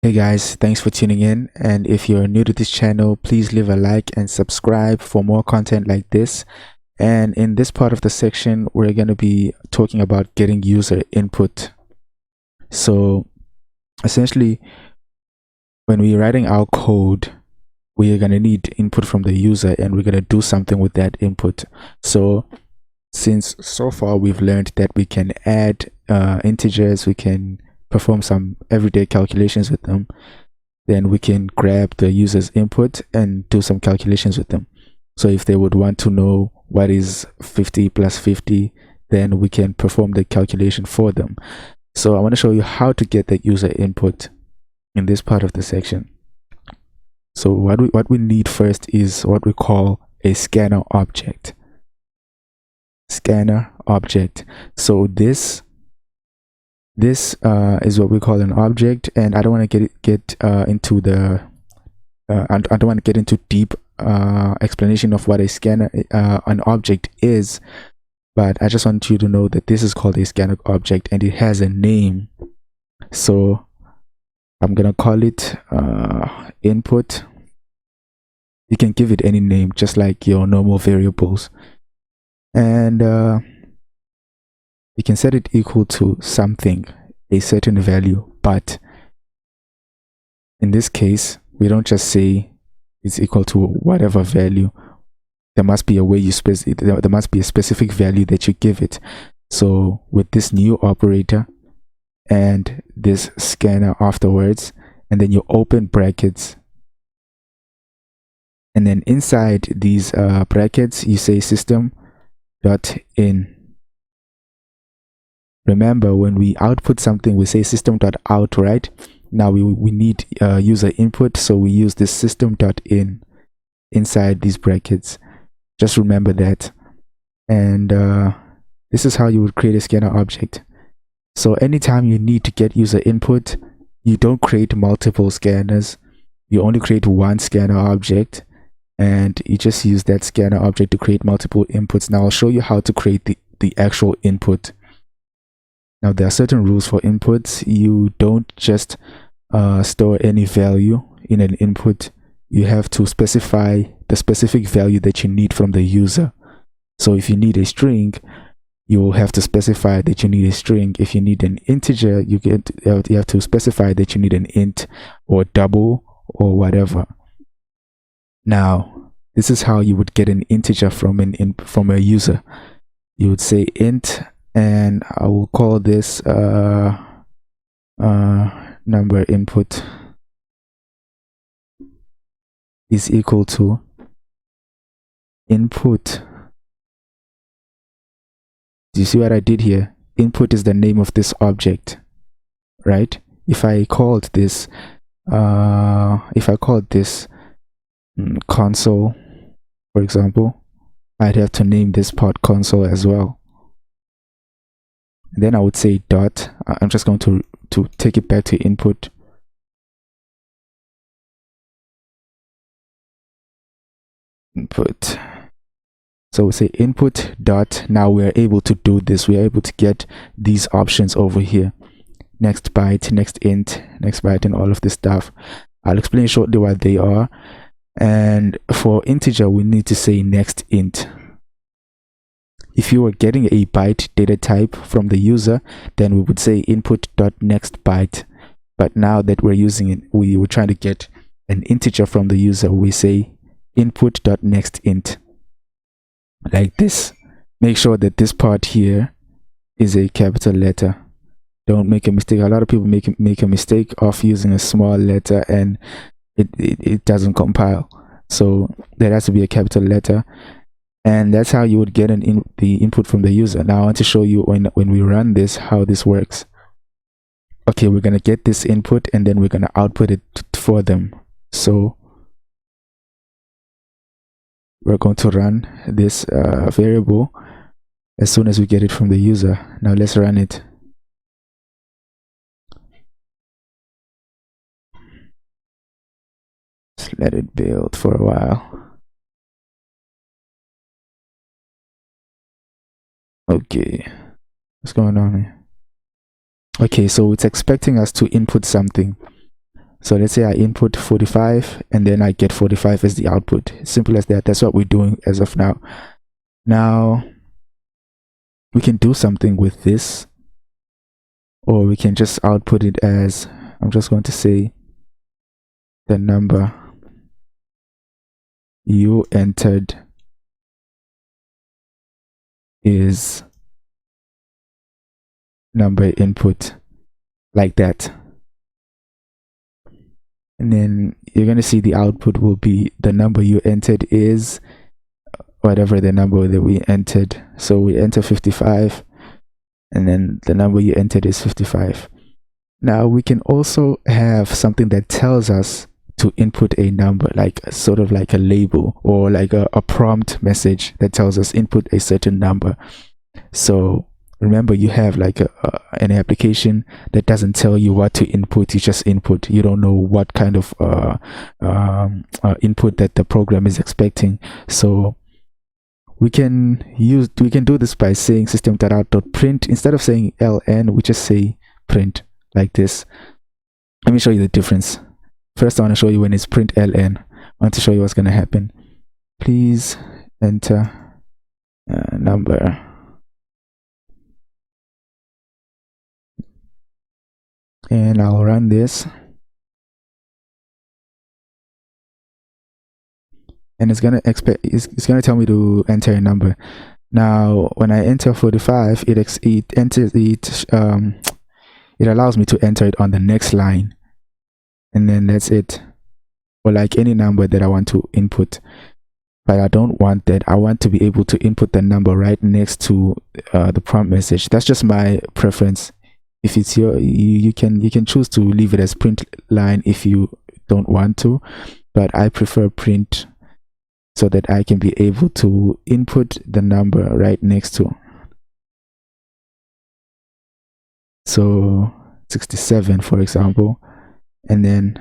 Hey guys, thanks for tuning in. And if you're new to this channel, please leave a like and subscribe for more content like this. And in this part of the section, we're going to be talking about getting user input. So essentially, when we're writing our code, we are going to need input from the user and we're going to do something with that input. So since so far we've learned that we can add integers, we can perform some everyday calculations with them, then we can grab the user's input and do some calculations with them. So if they would want to know what is 50 plus 50, then we can perform the calculation for them. So I want to show you how to get the user input in this part of the section. So what we need first is what we call a scanner object. Scanner object. So this is what we call an object, and I don't want to get into the I don't want to get into deep explanation of what a scanner an object is, but I just want you to know that this is called a scanner object and it has a name. So I'm gonna call it input. You can give it any name, just like your normal variables, and you can set it equal to something, a certain value. But in this case, we don't just say it's equal to whatever value. There must be a way there must be a specific value that you give it. So with this new operator and this scanner afterwards, and then you open brackets, and then inside these brackets you say system.in. Remember, when we output something we say system.out, right? Now we need user input, so we use this system.in inside these brackets. Just remember that. And this is how you would create a scanner object. So anytime you need to get user input, you don't create multiple scanners. You only create one scanner object, and you just use that scanner object to create multiple inputs. Now I'll show you how to create the actual input. Now there are certain rules for inputs. You don't just store any value in an input. You have to specify the specific value that you need from the user. So if you need a string, you will have to specify that you need a string. If you need an integer, you have to specify that you need an int or double or whatever. Now, this is how you would get an integer from a user. You would say int, and I will call this number input is equal to input. Do you see what I did here? Input is the name of this object, right? If I called this console, for example, I'd have to name this part console as well. And then I would say dot. I'm just going to take it back to input. Input. So we say input dot. Now we're able to do this. We're able to get these options over here. Next byte, next int, next byte, and all of this stuff. I'll explain shortly what they are. And for integer, we need to say next int. If you were getting a byte data type from the user, then we would say input.next byte. But now that we're using it, we were trying to get an integer from the user, we say input.next int. Like this. Make sure that this part here is a capital letter. Don't make a mistake. A lot of people make a mistake of using a small letter and it doesn't compile. So there has to be a capital letter, and that's how you would get the input from the user. Now I want to show you when we run this how this works. Okay, we're gonna get this input and then we're gonna output it for them. So we're going to run this variable as soon as we get it from the user. Now let's run it. Let's let it build for a while. Okay, what's going on here? Okay, so it's expecting us to input something. So let's say I input 45 and then I get 45 as the output. Simple as that. That's what we're doing as of now. Now we can do something with this, or we can just output it as, I'm just going to say the number you entered is number input, like that. And then you're going to see the output will be the number you entered is whatever the number that we entered. So we enter 55 and then the number you entered is 55. Now we can also have something that tells us to input a number, like sort of like a label or like a prompt message that tells us input a certain number. So remember, you have like an application that doesn't tell you what to input. You just input. You don't know what kind of input that the program is expecting. So we can do this by saying system.out.print. Instead of saying ln, we just say print, like this. Let me show you the difference. First, I want to show you when it's print ln. I want to show you what's going to happen. Please enter number. And I'll run this. And it's gonna tell me to enter a number. Now, when I enter 45, it allows me to enter it on the next line, and then that's it. Or like any number that I want to input, but I don't want that. I want to be able to input the number right next to the prompt message. That's just my preference. If it's you can choose to leave it as print line if you don't want to, but I prefer print, so that I can be able to input the number right next to. So 67, for example, and then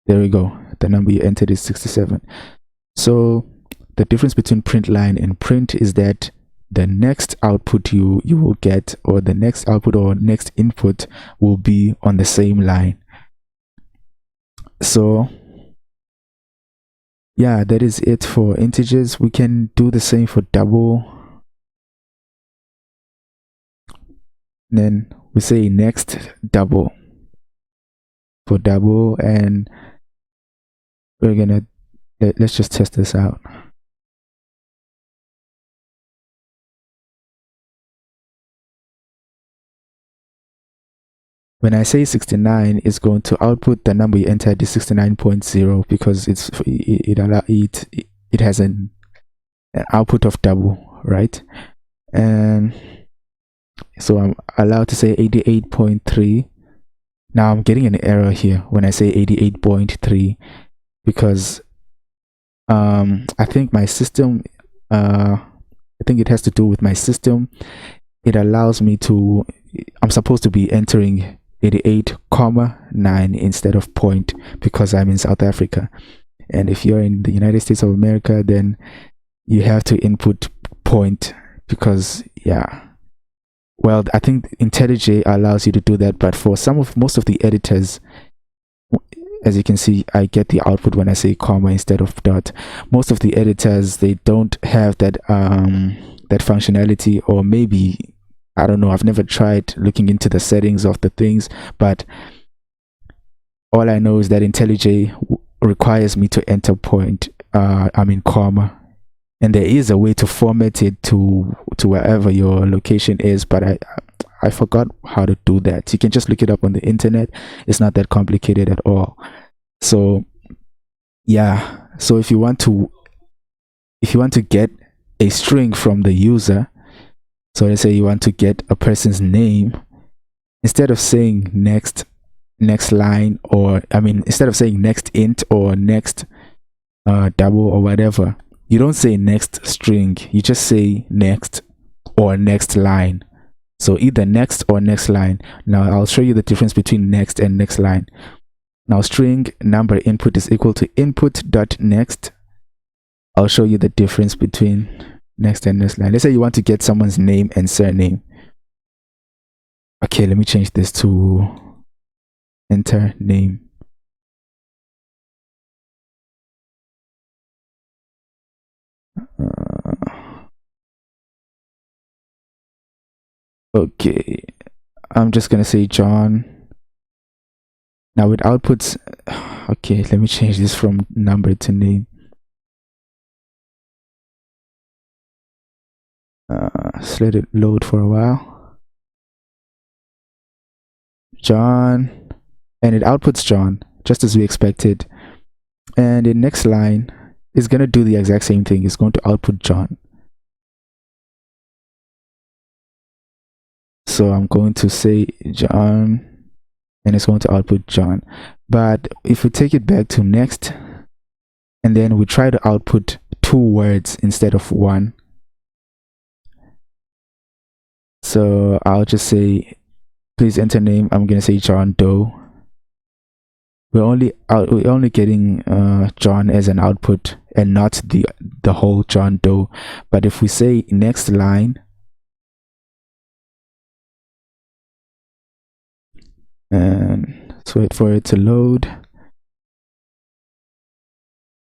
there we go. The number you entered is 67. So the difference between print line and print is that the next output you will get, or the next output or next input, will be on the same line. So yeah, that is it for integers. We can do the same for double. Then we say next double for double, and we're gonna let's just test this out. When I say 69, it's going to output the number you entered is 69.0 because it has an output of double, right? And so I'm allowed to say 88.3. Now I'm getting an error here when I say 88.3 because I think my system, I think it has to do with my system. It allows me to, I'm supposed to be entering 88,9 instead of point because I'm in South Africa. And if you're in the United States of America, then you have to input point because, yeah. Well, I think IntelliJ allows you to do that, but for most of the editors, as you can see, I get the output when I say comma instead of dot. Most of the editors, they don't have that that functionality, or maybe, I don't know, I've never tried looking into the settings of the things, but all I know is that IntelliJ requires me to enter point, comma, and there is a way to format it to wherever your location is, but I forgot how to do that. You can just look it up on the internet. It's not that complicated at all. So yeah, so if you want to get a string from the user, so let's say you want to get a person's name, instead of saying next line, or instead of saying next int or next double or whatever, you don't say next string, you just say next or next line. So either next or next line. Now I'll show you the difference between next and next line. Now string number input is equal to input.next. I'll show you the difference between next and next line. Let's say you want to get someone's name and surname. Okay, let me change this to enter name. Okay, I'm just gonna say John. Now with outputs, okay, let me change this from number to name. Just let it load for a while. John, and it outputs John, just as we expected. And the next line is gonna do the exact same thing. It's going to output John. So I'm going to say John, and it's going to output John. But if we take it back to next, and then we try to output 2 words instead of 1. So I'll just say, please enter name. I'm gonna say John Doe. We're only getting John as an output and not the whole John Doe. But if we say next line, and let's wait for it to load.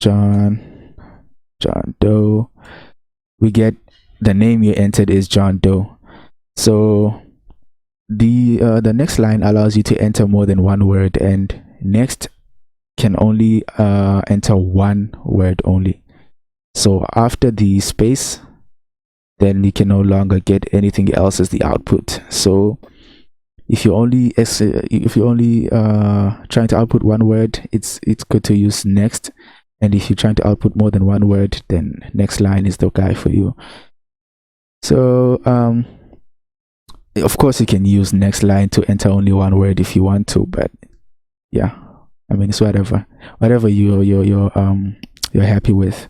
John Doe. We get the name you entered is John Doe. So the next line allows you to enter more than 1 word, and next can only enter 1 word only. So after the space, then you can no longer get anything else as the output. So if you only trying to output 1 word, it's good to use next. And if you're trying to output more than 1 word, then next line is the guy for you. So of course you can use next line to enter only 1 word if you want to, but yeah, I mean, it's whatever you're happy with.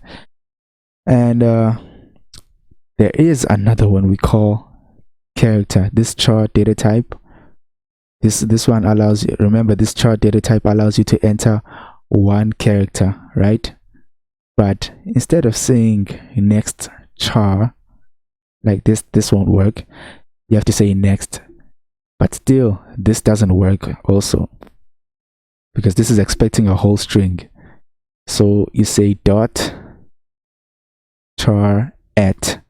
And there is another one we call character. This char data type, this one allows you, remember, this char data type allows you to enter 1 character, right? But instead of saying next char like this won't work. You have to say next. But still, this doesn't work also, because this is expecting a whole string. So you say dot char at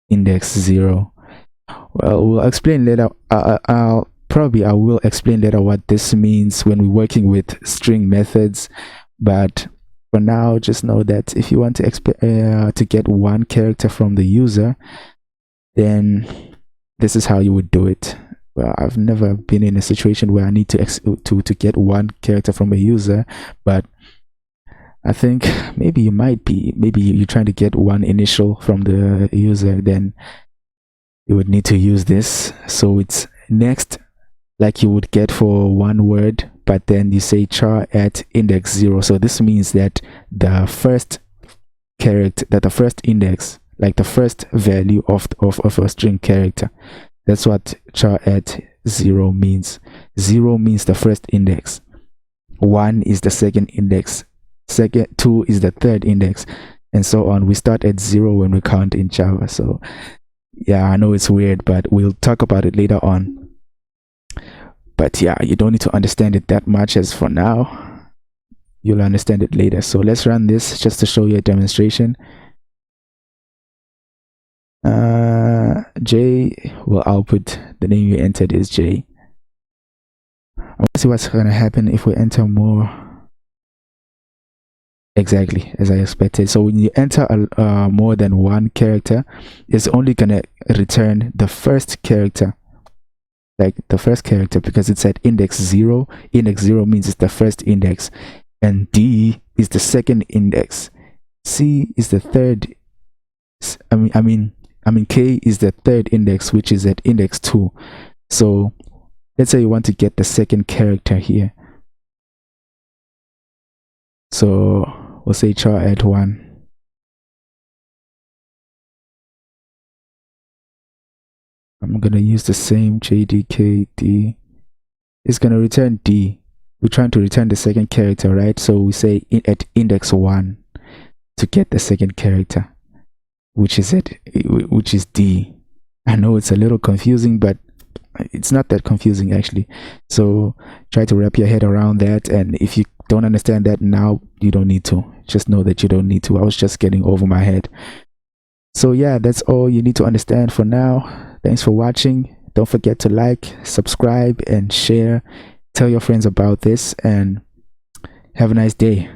index 0. Well, we'll explain later. I will explain later what this means when we're working with string methods. But for now, just know that if you want to get 1 character from the user, then this is how you would do it. Well, I've never been in a situation where I need to get 1 character from a user, but I think maybe you might be. Maybe you're trying to get 1 initial from the user, then you would need to use this. So it's next, like you would get for 1 word, but then you say char at index 0. So this means that the first character, that the first index, like the first value of a string character, that's what char at 0 means. 0 means the first index, 1 is the second index, 2 is the third index, and so on. We start at 0 when we count in Java. So yeah, I know it's weird, but we'll talk about it later on. But yeah, you don't need to understand it that much as for now. You'll understand it later. So let's run this just to show you a demonstration. J will output the name you entered is J. I want to see what's going to happen if we enter more. Exactly as I expected. So when you enter more than 1 character, it's only going to return the first character, like the first character, because it's at index 0. Index 0 means it's the first index, and D is the second index. C is the third. I mean K is the third index, which is at index 2. So let's say you want to get the second character here. So we'll say char at 1. I'm gonna use the same JDKD. It's gonna return D. We're trying to return the second character, right? So we say at index 1 to get the second character, which is D. I know it's a little confusing, but it's not that confusing actually. So try to wrap your head around that, and if you don't understand that now, you don't need to. Just know that you don't need to. I was just getting over my head. So yeah, that's all you need to understand for now. Thanks for watching. Don't forget to like, subscribe, and share. Tell your friends about this, and have a nice day.